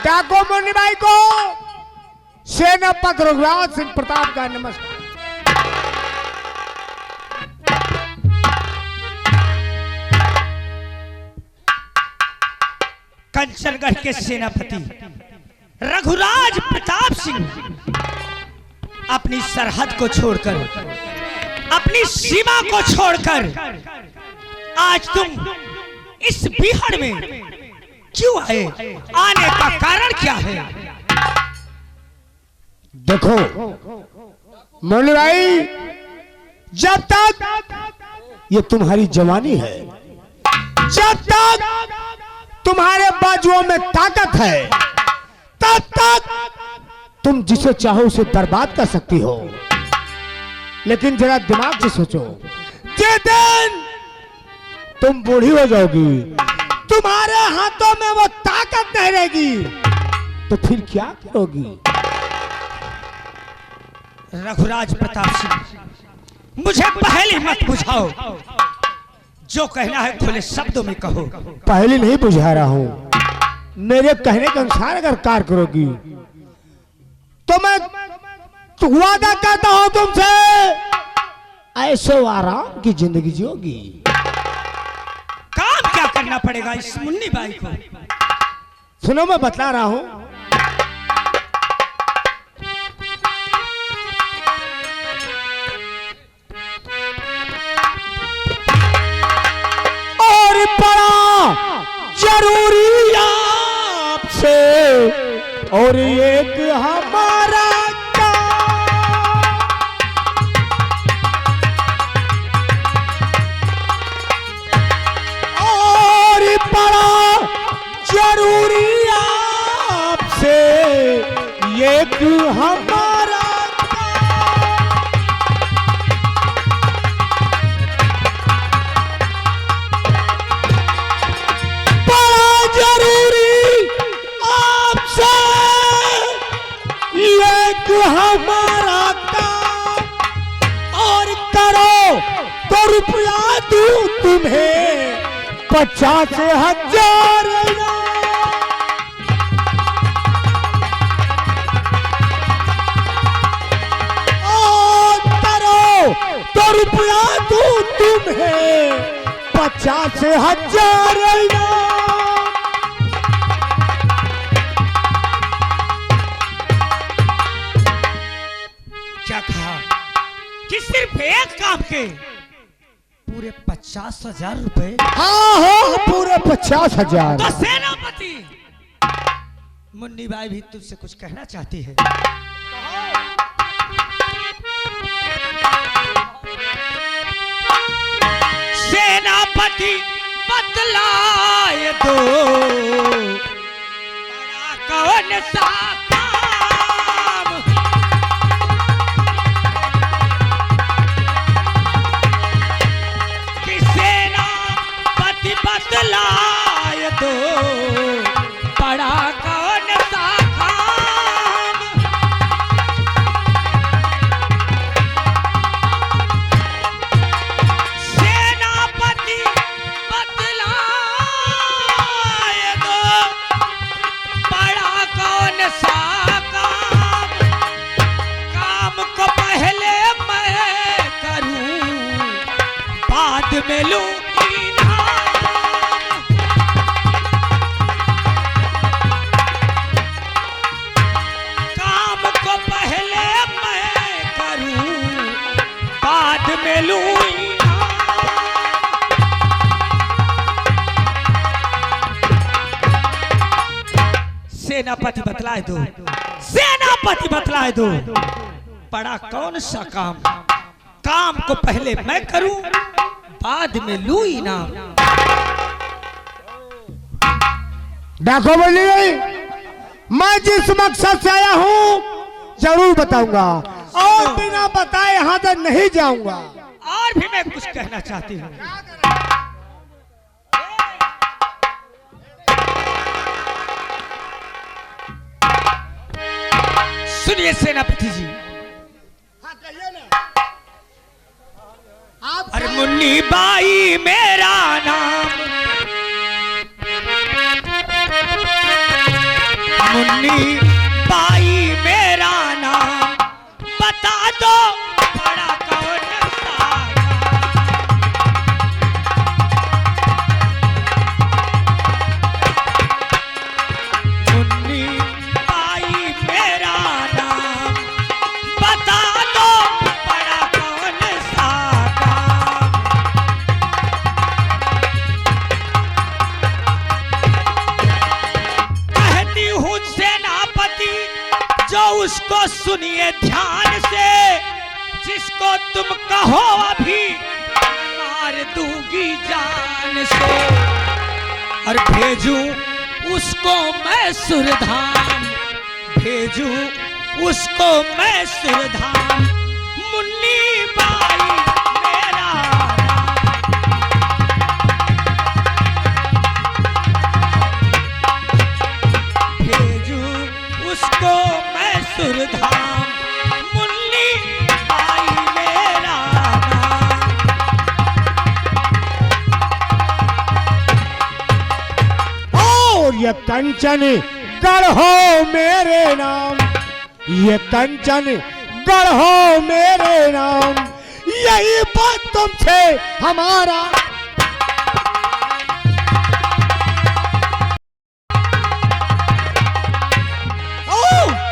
डाको मुन्नी भाई को सेनापति रघुराज सिंह प्रताप का नमस्कार। कंचनगढ़ के सेनापति रघुराज प्रताप सिंह अपनी सरहद को छोड़कर, अपनी सीमा को छोड़कर आज तुम इस बिहार में क्यों आए? आने का कारण क्या है? देखो मुन्नी भाई, जब तक ये तुम्हारी जवानी है, जब तक तुम्हारे बाजुओं में ताकत है, तब तक तुम जिसे चाहो उसे बर्बाद कर सकती हो। लेकिन जरा दिमाग से सोचो, जिस दिन तुम बूढ़ी हो जाओगी, तुम्हारे हाथों में वो ताकत नहीं रहेगी, तो फिर क्या करोगी? रघुराज प्रताप सिंह, मुझे पहले मत बुझाओ। जो कहना है खुले शब्दों में कहो। पहले नहीं बुझा रहा हूं, मेरे कहने के अनुसार अगर कार्य करोगी तो मैं वादा करता हूं तुमसे, ऐसो आराम की जिंदगी जियोगी। काम क्या करना पड़ेगा इस मुन्नी बाई को? सुनो, मैं बतला रहा हूं। और बड़ा जरूरी आपसे और एक हमारा और बड़ा जरूरी आपसे एक हमारा हमारा काम, और करो तो रुपया दूं तुम्हें 50,000। और करो तो रुपया दूं तुम्हें 50,000। कि सिर्फ एक काम के पूरे 50,000 रुपए? हाँ, पूरे 50,000। तो सेनापति मुन्नी बाई भी तुझसे कुछ कहना चाहती है। सेनापति बतलाए दो, बड़ा कौन सा बतलाए दो, बड़ा कौन सा काम? सेनापति बतलाए दो, बड़ा कौन सा काम? काम को पहले मैं करूं, बाद में लूं सेनापति बतलाए दो, सेनापति बतलाए दो, बड़ा कौन सा काम? काम को पहले मैं करूं, बाद में लूं इनाम। देखो बोलिए, मैं जिस मकसद से आया हूं जरूर बताऊंगा, और बिना बताए यहां तक नहीं जाऊंगा। और भी मैं कुछ कहना चाहती हूँ। सुनिए सेनापति जी। हाँ, कहिए ना। आप अरे मुन्नी बाई मेरा नाम, मुन्नी बाई मेरा नाम बता दो बड़ा कौन सा मुन्नी बाई मेरा नाम बता दो बड़ा कौन सा कहती हूँ सेनापति जो उसको सुनिए ध्यान से जिसको तुम कहो अभी मार दूंगी जान से और भेजूं उसको मैं सुरधाम भेजूं उसको मैं सुरधाम मुन्नी बाई मेरा भेजूं उसको मैं सुरधाम मुन्नी बाई मेरा और ये कंचन गढ़ हो मेरे नाम, ये कंचन गढ़ हो मेरे नाम, यही बात तुमसे हमारा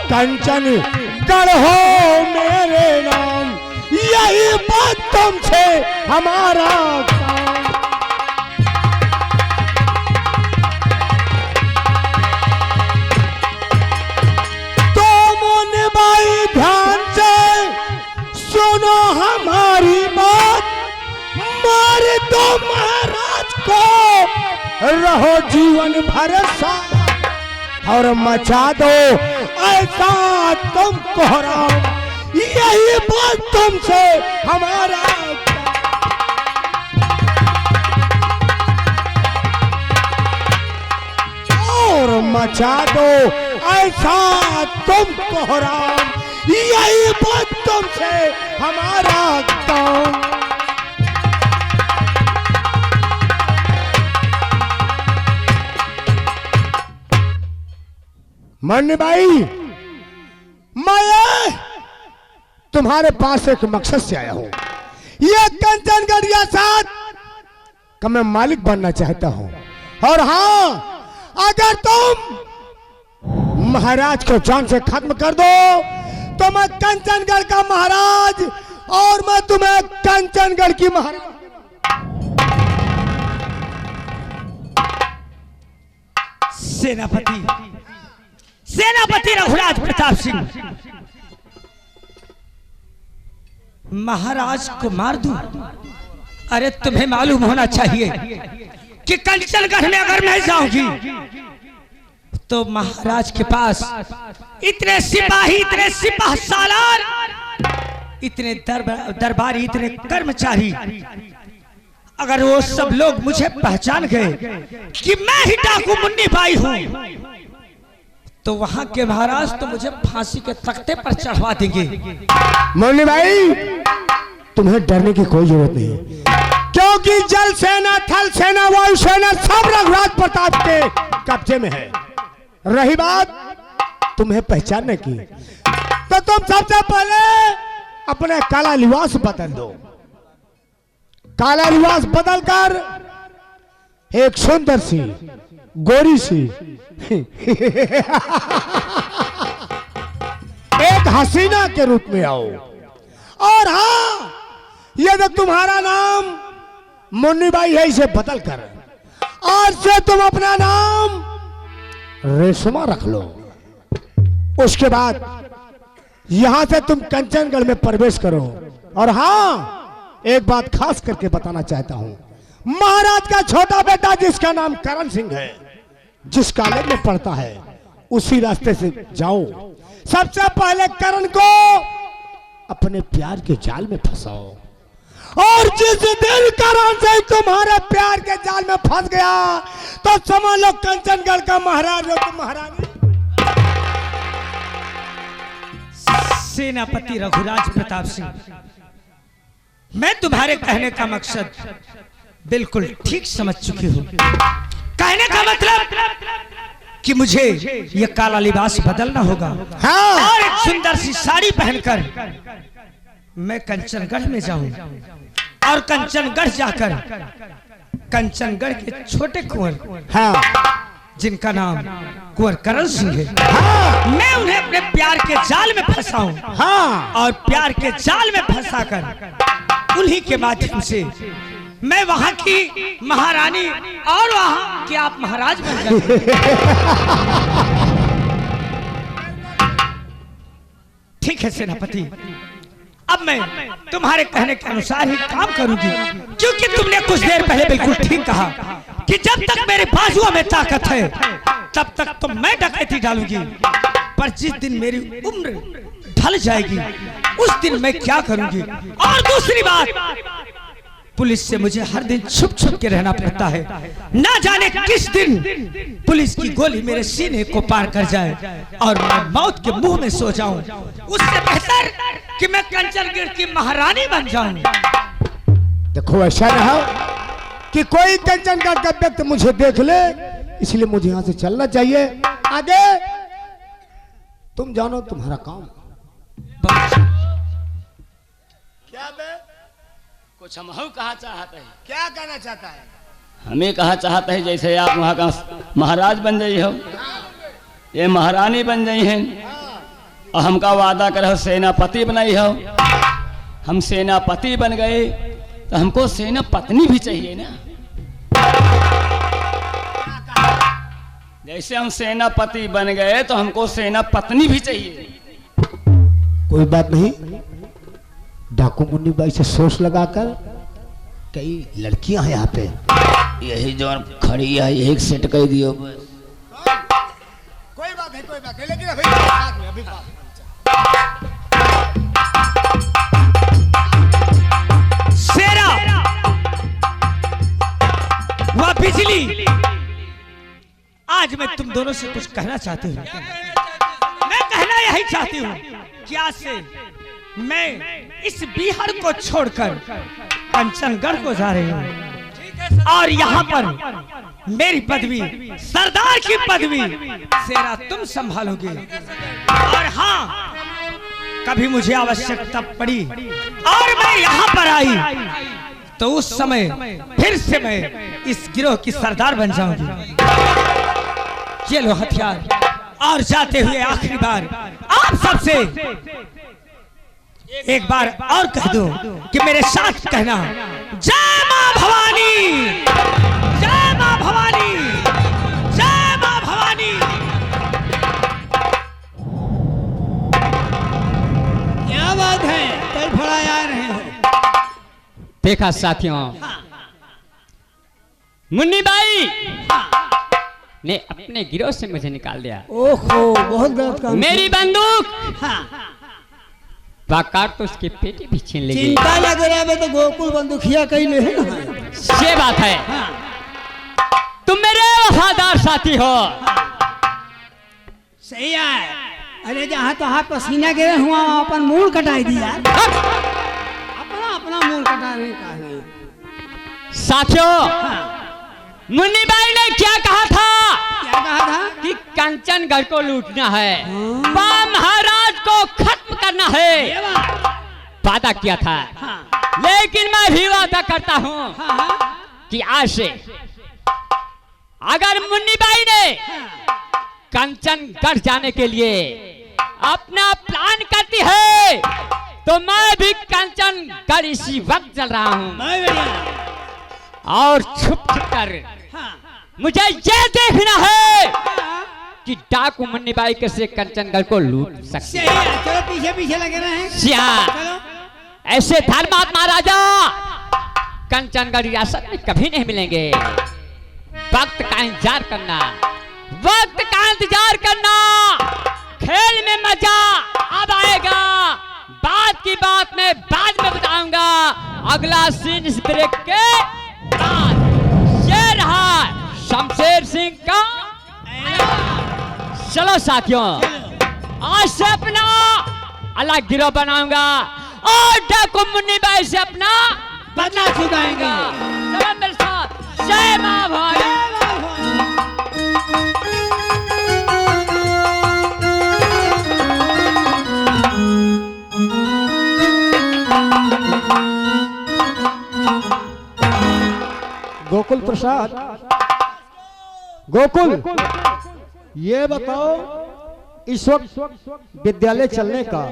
कंचन गढ़ हो मेरे नाम, यही बात तुमसे हमारा काम। तो मुन्नी बाई ध्यान से सुनो हमारी बात, मार दो महाराज को रहो जीवन भर साथ और मचा दो ऐसा तुम कोहराम, यही बात तुमसे हमारा और मचा दो ऐसा तुम कोहराम, यही बात तुमसे हमारा काम। मुन्नी बाई मैं तुम्हारे पास एक मकसद से आया हूं, ये कंचनगढ़ साथ का मैं मालिक बनना चाहता हूं और हां अगर तुम महाराज को जान से खत्म कर दो तो मैं कंचनगढ़ का महाराज और मैं तुम्हें कंचनगढ़ की महाराज। सेनापति सेनापति रघुराज प्रताप सिंह महाराज को मार दूं? अरे तुम्हें मालूम होना चाहिए कि कंचनगढ़ में अगर मैं जाऊंगी तो महाराज के पास इतने सिपाही इतने सिपाह सालार इतने दरबारी इतने कर्मचारी अगर वो सब लोग मुझे पहचान गए कि मैं ही डाकू मुन्नी बाई हूं तो वहां के महाराज तो मुझे फांसी के तख्ते पर चढ़वा देंगे। मुन्नी बाई तुम्हें डरने की कोई जरूरत नहीं, क्योंकि जल सेना थल सेना वायु सेना सब रघुराज प्रताप के कब्जे में है। रही बात तुम्हें पहचानने की तो तुम सबसे पहले अपने काला लिबास बदल दो, काला लिबास बदलकर एक सुंदर सी गोरी सी एक हसीना के रूप में आओ। और हाँ यदि तुम्हारा नाम मुन्नी बाई है इसे बदल कर आज से तुम अपना नाम रेशमा रख लो। उसके बाद यहां से तुम कंचनगढ़ में प्रवेश करो। और हाँ एक बात खास करके बताना चाहता हूं, महाराज का छोटा बेटा जिसका नाम करण सिंह है जिस कॉलेज में पढ़ता है उसी रास्ते से जाओ। सबसे पहले करण को अपने प्यार के जाल में फंसाओ और जिस दिन करण सिंह तुम्हारे प्यार के जाल में फंस गया तो समझ लो कंचनगढ़ का महाराज हो तुम महारानी। सेनापति रघुराज प्रताप सिंह मैं तुम्हारे कहने का मकसद बिल्कुल ठीक समझ चुकी हूँ। कहने का मतलब कि मुझे ये काला लिबास बदलना होगा हाँ। और एक सुंदर सी साड़ी पहनकर मैं कंचनगढ़ में जाऊं और कंचनगढ़ जाकर कंचनगढ़ के छोटे कुंवर हाँ। जिनका नाम कुंवर करण सिंह है, हाँ। मैं उन्हें अपने प्यार के जाल में फंसाऊं हाँ। और प्यार के जाल में फंसाकर उन्हीं के माध्यम से मैं वहां की महारानी और वहां के आप महाराज बन जाएंगे। ठीक है सेनापति, अब मैं तुम्हारे कहने के अनुसार ही काम करूंगी, क्योंकि तुमने कुछ देर पहले बिल्कुल ठीक कहा कि जब तक मेरे बाजुओं में ताकत है तब तक तो मैं डकैती डालूंगी, पर जिस दिन मेरी उम्र ढल जाएगी उस दिन मैं क्या करूंगी। और दूसरी बात, पुलिस से मुझे हर दिन छुप छुप के रहना पड़ता है, ना जाने किस दिन पुलिस की गोली मेरे सीने को पार कर जाए और मैं मौत के मुंह में सो जाऊं। उससे बेहतर कि मैं कंचनगढ़ की महारानी बन जाऊं। देखो ऐसा ना हो कि कोई कंचनगढ़ का व्यक्ति मुझे देख ले, इसलिए मुझे यहाँ से चलना चाहिए। आगे तुम जानो तुम्हारा काम। क्या बे? कुछ हम कहा चाहते हैं, क्या कहना चाहता है? हमें कहा चाहते हैं जैसे आप वहाँ का महाराज बन जाइए हो, ये महारानी बन जाई हैं और हमका वादा करे हो सेनापति बनाई हो। हम सेनापति बन गए तो हमको सेना पत्नी भी चाहिए ना। जैसे हम सेनापति बन गए तो हमको सेना पत्नी भी चाहिए। कोई बात नहीं, डाकू मुन्नी बाई से सोच लगाकर कई लड़कियां हैं यहाँ पे, यही जो खड़ी है एक सेट कर दियो। कोई बात है, लेकिन अभी बात में, अभी बात में। शेरा वह बिजली, आज मैं तुम दोनों से कुछ कहना चाहती हूँ। मैं कहना यही चाहती हूँ कि आज से मैं इस बिहार को छोड़कर कंचनगढ़ को जा रही हूँ और यहाँ पर मेरी पदवी, सरदार की पदवी शेरा तुम संभालोगे। और हाँ, कभी मुझे आवश्यकता पड़ी और मैं यहाँ पर आई तो उस समय फिर से मैं इस गिरोह की सरदार बन जाऊंगी। ये लो हथियार, और जाते हुए आखिरी बार आप सबसे एक बार और कह दो कि मेरे साथ कहना, जय मां भवानी, जय मां भवानी, जय मां भवानी। क्या बात है, तड़फड़ा आ रहे हो। देखा साथियों, मुन्नी बाई ने अपने गिरोह से मुझे निकाल दिया। ओहो, बहुत गलत काम। मेरी बंदूक बाकार तो उसके पेटी भी छीन लेगी। चिंता लग रहा है तो गोकुल बंदूकिया कहीं ले ना। ये बात है, तुम मेरे वफादार साथी हो। सही है। अरे जहाँ तहाँ पसीना गिरे हुआ अपन मूल कटाई दिया। अपना अपना मूल कटाने का नहीं। साथियों, मुन्नी बाई ने क्या कहा था? क्या कहा था? कि कंचनगढ़ को लूटना है, महाराज को खत्म करना है, वादा किया था। लेकिन मैं भी वादा करता हूँ कि आज से अगर मुन्नी बाई ने कंचनगढ़ जाने के लिए अपना प्लान करती है तो मैं भी कंचनगढ़ इसी वक्त चल रहा हूँ और छुप छुप कर मुझे ये देखना है कि डाकू मुन्नी बाई कैसे कंचनगढ़ को लूट सकते हैं। चलो पीछे पीछे लगे रहे। ऐसे धर्मात्मा राजा कंचनगढ़ रियासत में कभी नहीं मिलेंगे। वक्त का इंतजार करना, वक्त का इंतजार करना। खेल में मजा अब आएगा, बात की बात मैं बाद में बताऊंगा। अगला सीन इस ब्रेक के बाद। ये रहा शमशेर सिंह का। चलो साथियों, आज से अपना अलग गिरोह बनाऊंगा और डाकू मुन्नी बाई से अपना बदला चुकाएंगे। चलो मेरे साथ। जय मां भवानी। गोकुल प्रसाद, गोकुल, ये बताओ इस वक्त विद्यालय चलने का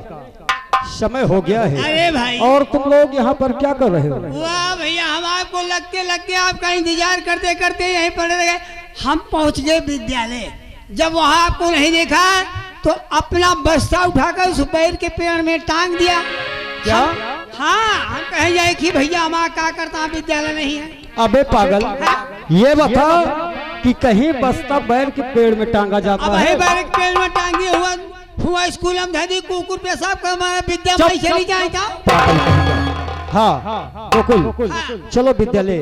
समय हो गया है। अरे भाई, और तुम लोग यहाँ पर क्या कर रहे हो? वाह भैया, हम आपको लगते लगते आपका इंतजार करते करते यहीं पड़े रह गए। हम पहुंच गए विद्यालय। जब वहां आपको नहीं देखा तो अपना बस्ता उठाकर उस पैर के पेड़ में टांग दिया। क्या? हाँ, हम कहे जाए कि भैया हमारा क्या करता, विद्यालय नहीं है। अबे पागल, ये बता कि कहीं बस्ता बैर के पेड़ में टांगा जाता अब है? है बैर के पेड़ में टांगे हुआ स्कूल हम धरी कुकुर पेशाब कर हमारा विद्या भाई चली जाए क्या? हाँ गोकुल, चलो विद्यालय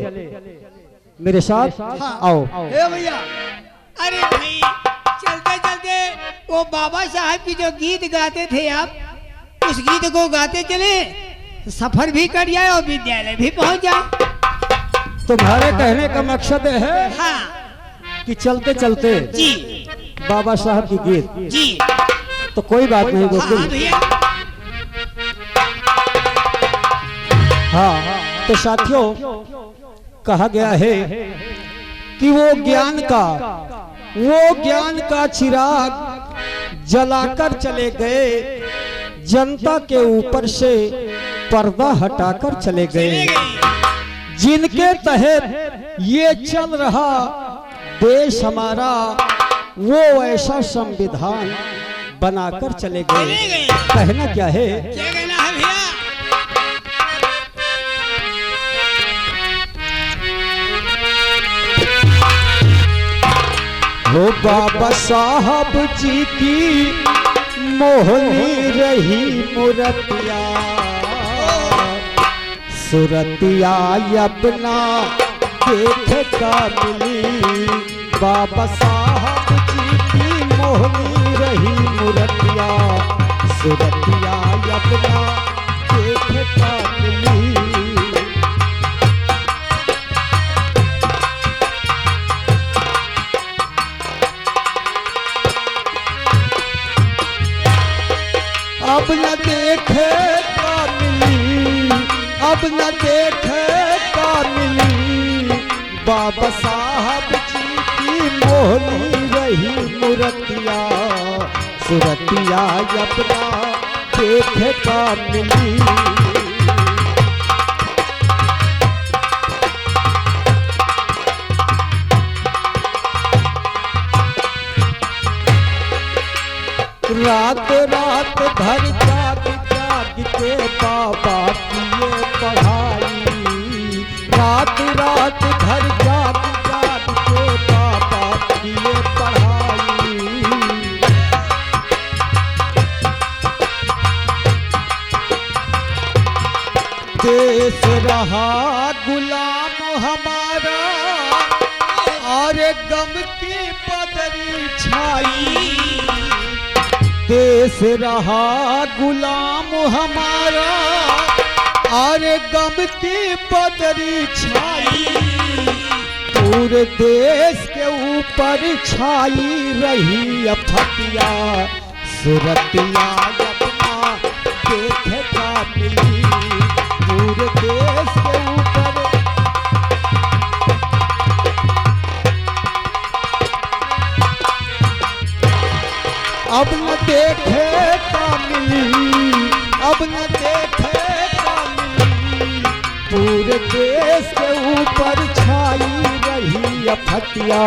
मेरे साथ आओ। ए भैया, अरे भाई, चलते चलते वो बाबा साहब की जो गीत गाते थे आप, उस गीत को गाते चले, सफर भी कट जाए और विद्यालय भी पहुंच जाए। तुम्हारे कहने का मकसद है हाँ कि चलते चलते जी, बाबा साहब की गीत, जी तो कोई बात नहीं हाँ गोकुल। भैया, हाँ, तो साथियों, कहा गया है कि वो ज्ञान का चिराग जलाकर चले गए, जनता के ऊपर से पर्दा हटाकर चले गए। जिनके तहत ये चल रहा देश हमारा, वो ऐसा संविधान बनाकर चले गए। कहना क्या है? क्या कहना है भैया? वो बाबा साहब जी की मोहनी रही मूर्तिया, सुरतिया अपना देख का मिली। बाबा साहब जी की मोहनी रही मूर्तिया, सुरतिया अपना देख का मिली। अब न देखे का मिली, अब न देखे का मिली। बाबा साहब जी की मोहनी रही मूर्तिया, सुरतिया अपना देखे का मिली। रात रात भर जाग जाग के बाबा किए पढ़ाई, रात रात भर जाग जाग के बाबा किए पढ़ाई। देश रहा गुलाम हमारा और गम की बदरी छाई। देश रहा गुलाम हमारा और गम की बदरी छाई। पूरे देश के ऊपर छाई रही अफतिया, सुरतिया अपना देखे का मिली। पूरे देश के ऊपर अब न देखे का मिली, अब न देखे का मिली। पूरे देश के ऊपर छाई रही अफतिया,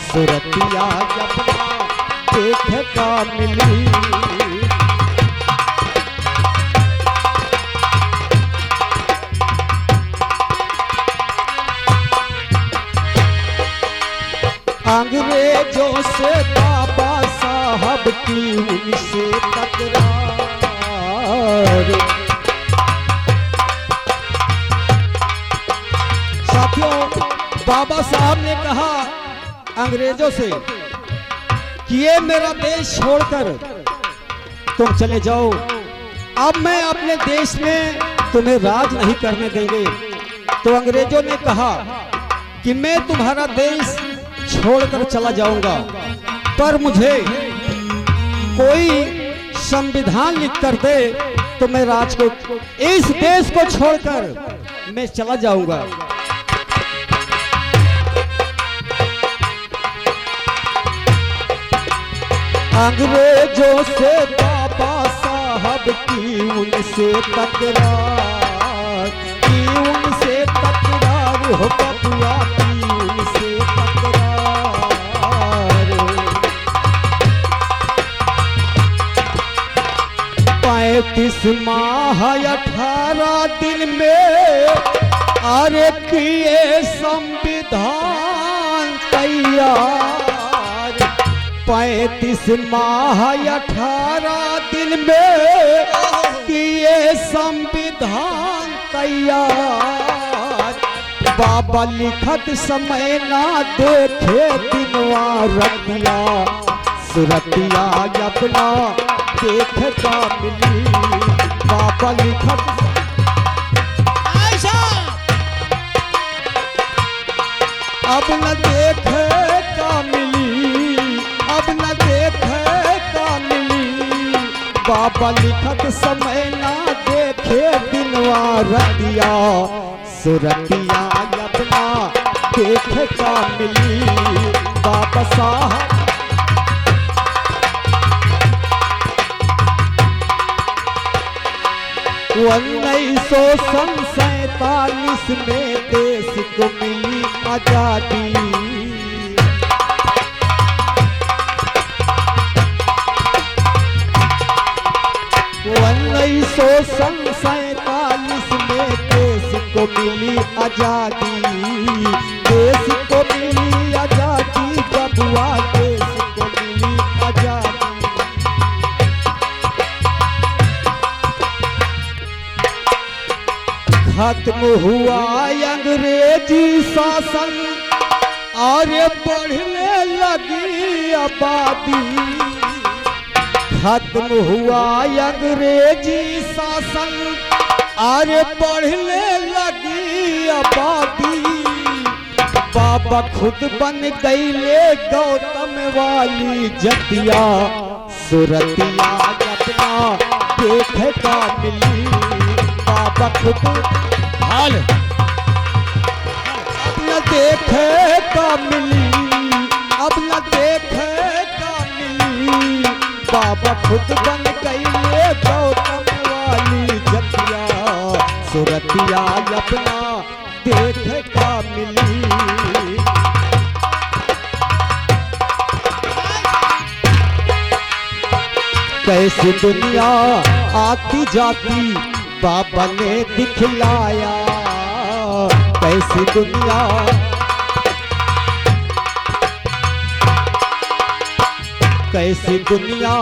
सुरतिया अपना देखे का मिली। अंग्रेजों से बाबा साहब की उनसे तकरार। साथियों, बाबा साहब ने कहा अंग्रेजों से कि ये मेरा देश छोड़कर तुम चले जाओ, अब मैं अपने देश में तुम्हें राज नहीं करने देंगे। तो अंग्रेजों ने कहा कि मैं तुम्हारा देश छोड़कर चला जाऊंगा, पर मुझे कोई संविधान लिख कर दे तो मैं राज को, इस देश को छोड़कर मैं चला जाऊंगा। अंग्रेजों से बाबा साहब की उनसे तकरार, की उनसे तकरार हो बबुआ, की उनसे तकरार। 35 माह 18 दिन में अरे किए संविधान तैयार। 35 माह 18 दिन में किए संविधान तैयार। बाबा लिखत समय ना देखे दिनवा रतिया, सुरतिया अपना देख का मिली। बाबा लिखत अब न देखे का मिली, अब न देखे का मिली। बाबा लिखत समय ना देखे दिनवा रतिया, सुरतिया अपना देख का मिली। बाबा साहब 1947 में देश को मिली आजादी। 1947 में देश को मिली आजादी, देश को मिली आजादी बबुआ, देश को मिली आजादी। खत्म हुआ अंग्रेजी शासन और बढ़ने लगी आबादी। खत्म हुआ अंग्रेजी शासन और बढ़ने लगी आबादी। बाबा खुद बन गईले गौतम वाली जतिया, सुरतिया अपना देख का मिली। बाबा खुद हाल अब न देखे का मिली, अब न देखे का मिली। बाबा खुद बन गईले गौतम वाली जतिया, सुरतिया अपना देख का मिली। कैसी दुनिया आती जाती बाबा ने दिखलाया, कैसी दुनिया कैसी दुनिया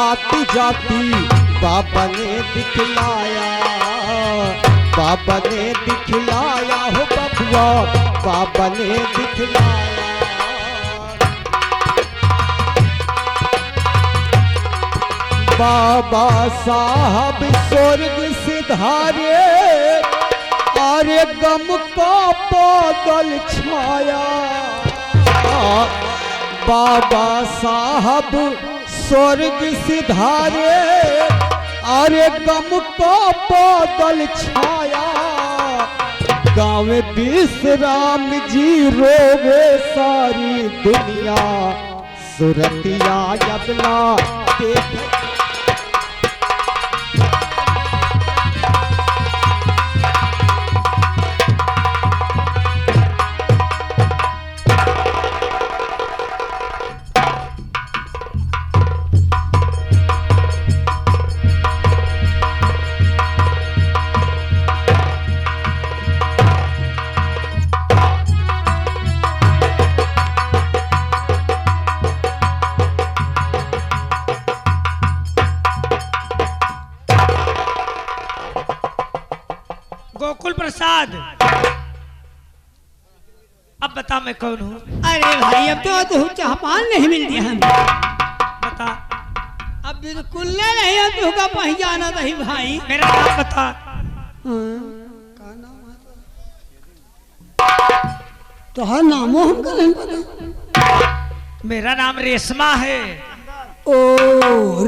आती जाती बाबा ने दिखलाया। बाबा ने दिखलाया हो बबुआ, बाबा ने दिखलाया। बाबा साहब स्वर्ग सिधारे और गम का बादल छाया। बाबा साहब स्वर्ग सिधारे और गम का बादल छाया। गाँव विश्राम जी रोवे सारी दुनिया, सुरतिया अपना देख। गोकुल प्रसाद, अब बता मैं कौन हूँ? अरे भाई अब तो चाहपान नहीं मिलती हमें। बता। अब बिल्कुल नहीं है तू का पहचाना नहीं भाई। मेरा नाम बता। का नाम है तो हर नामों हमको नहीं पता। मेरा नाम रेशमा है। ओ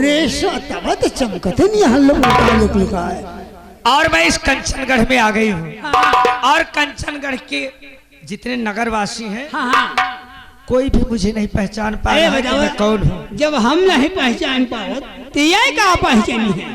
रेशा तब तो चमकते नहीं हम लोग लिखा है। और मैं इस कंचनगढ़ में आ गई हूँ। और कंचनगढ़ के जितने नगरवासी हैं कोई भी मुझे नहीं पहचान पा रहा है कि मैं कौन हूँ। जब हम नहीं पहचान पावत तो ये का पहचानी है?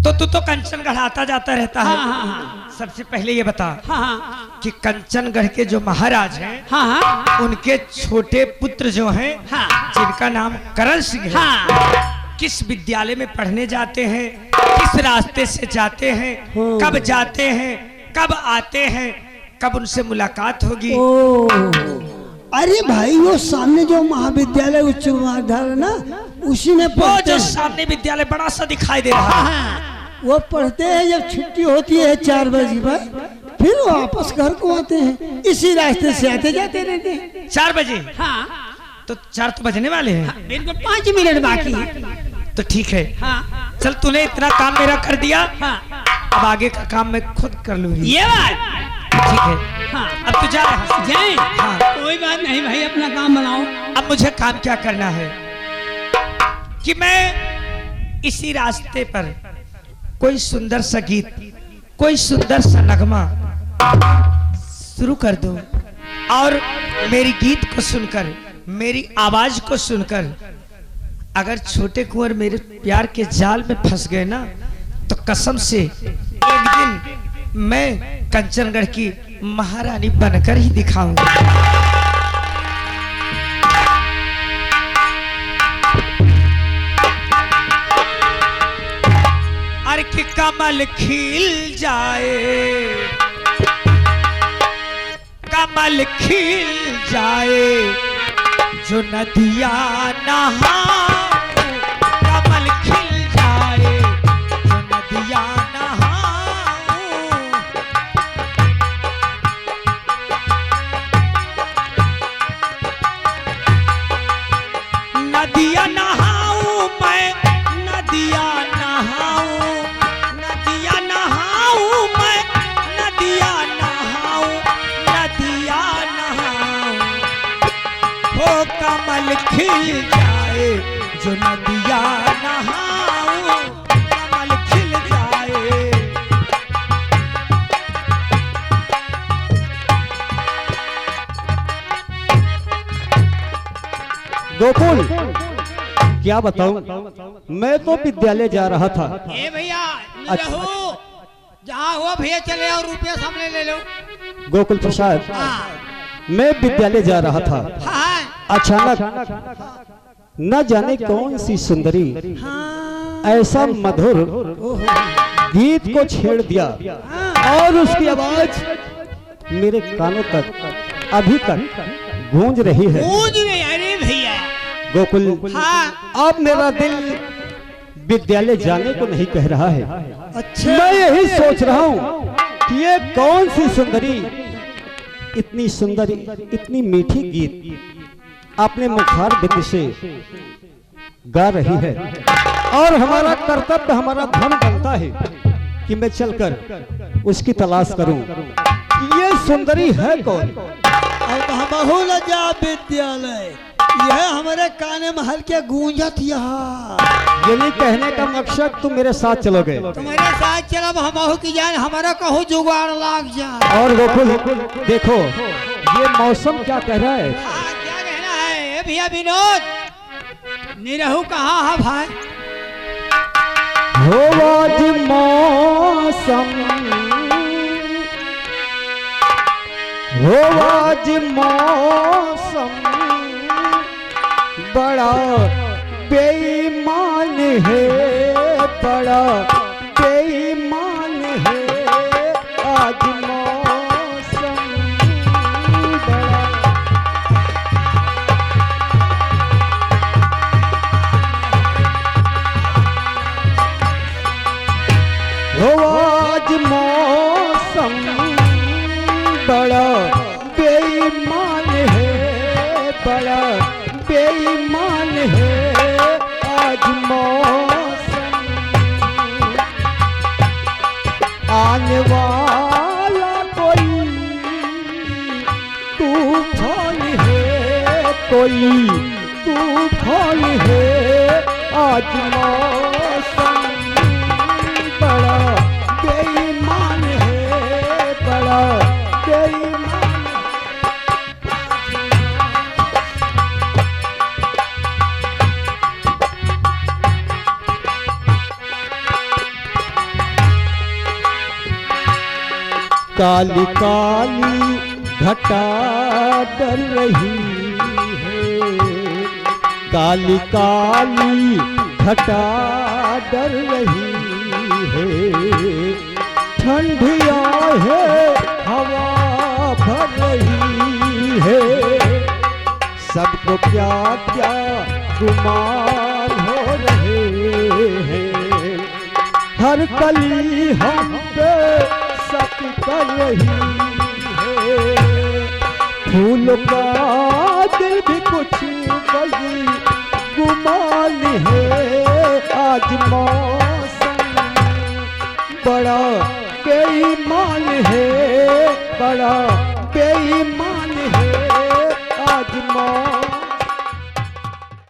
तो तू तो कंचनगढ़ आता जाता रहता है। हाँ। सबसे पहले ये बता हाँ कि कंचनगढ़ के जो महाराज हैं हाँ उनके छोटे पुत्र जो हैं हाँ जिनका नाम करण सिंह है, हाँ किस विद्यालय में पढ़ने जाते हैं, किस रास्ते से जाते हैं, कब जाते हैं, कब आते हैं, कब उनसे मुलाकात होगी। ओ अरे भाई वो सामने जो महाविद्यालय उच्च माध्यमिक है ना, उसी में वो पढ़ते जो हैं। सामने विद्यालय बड़ा सा दिखाई दे रहा है, हाँ, वो पढ़ते हैं। जब छुट्टी होती है 4 बजे पर फिर वापस घर को आते हैं, इसी रास्ते से आते जाते रहते हैं। 4 बजे। हाँ तो 4 तो बजने वाले हैं। बिल्कुल 5 मिनट बाकी है। तो ठीक है, हाँ चल तूने इतना काम मेरा कर दिया, हाँ अब आगे का काम मैं खुद कर लूंगी। ये बात ठीक है, हाँ अब तू जा रहा है। जाए हाँ। कोई बात नहीं भाई, अपना काम बनाओ। अब मुझे काम क्या करना है कि मैं इसी रास्ते पर कोई सुंदर सा गीत, कोई सुंदर सा नगमा शुरू कर दूं और मेरी गीत को सुनकर, मेरी आवाज को सुनकर अगर छोटे कुंवर मेरे प्यार के जाल में फंस गए ना, तो कसम से एक दिन मैं कंचनगढ़ की महारानी बनकर ही दिखाऊंगा। अरे कि कमल खिल जाए, कमल खिल जाए, जो नदिया नहाऊं, कमल खिल जाए, जो नदिया नहाऊं। नदिया नहाऊं मैं, नदिया नहाऊं, नदिया नहाऊं मैं, नदिया नहाऊं, नदिया नहाऊं। हो कमल खिल जाए, जो नदिया नहाऊं, कमल खिल जाए। गोकुल, क्या बताऊं, मैं तो विद्यालय जा रहा था। ए भैया अच्छा। निरहु, जहाँ हुआ भैया चले और रुपया सामने ले लो। गोकुल प्रसाद, हाँ मैं विद्यालय जा रहा था। हाँ अचानक न जाने कौन सी सुंदरी ऐसा मधुर गीत को छेड़ दिया और उसकी आवाज मेरे कानों तक अभी तक गूंज रही है। गूंज रही। अरे भैया गोकुल, हाँ अब मेरा दिल विद्यालय जाने को नहीं कह रहा है। अच्छा, मैं यही सोच रहा हूँ कि ये कौन सी सुंदरी इतनी सुंदर, इतनी मीठी गीत अपने मुखार बिंद से गा रही है, और हमारा कर्तव्य, हमारा धर्म बनता है कि मैं चलकर उसकी तलाश करूं कि ये सुंदरी है कौन। अब हम जा विद्यालय, यह हमारे काने में हल्के गूंजत यहाँ। यानी कहने का मकसद तुम मेरे साथ चलोगे। तुम्हारे साथ चलब हम की जान, हमारा कहो जुगाड़ लाग जाए। और गोकुल देखो, ये मौसम क्या कह रहा है। हाँ, क्या कहना है ए भैया विनोद? निरहु कहाँ है भाई? हो आज मौसम, हो आज मौसम बड़ा बेईमान है, बड़ा बेईमान है आज मौसम बड़ा। हो आज मौसम बड़ा बेईमान है, बड़ा बेईमान है आज मौसम। आने वाला कोई तूफान है, कोई तूफान है आज मौसम बड़ा बेईमान है, बड़ा बेईमान। काली काली घटा डर रही है, काली काली घटा डर रही है, ठंडिया है हवा भर रही है, सबको क्या क्या गुमान हो रहे हैं, हर कली हम पे शक कर रही है, फूल का दिल भी कुछ बड़ी गुमान है, आज मौसम बड़ा बेईमान है, बड़ा बेईमान है, आज मौसम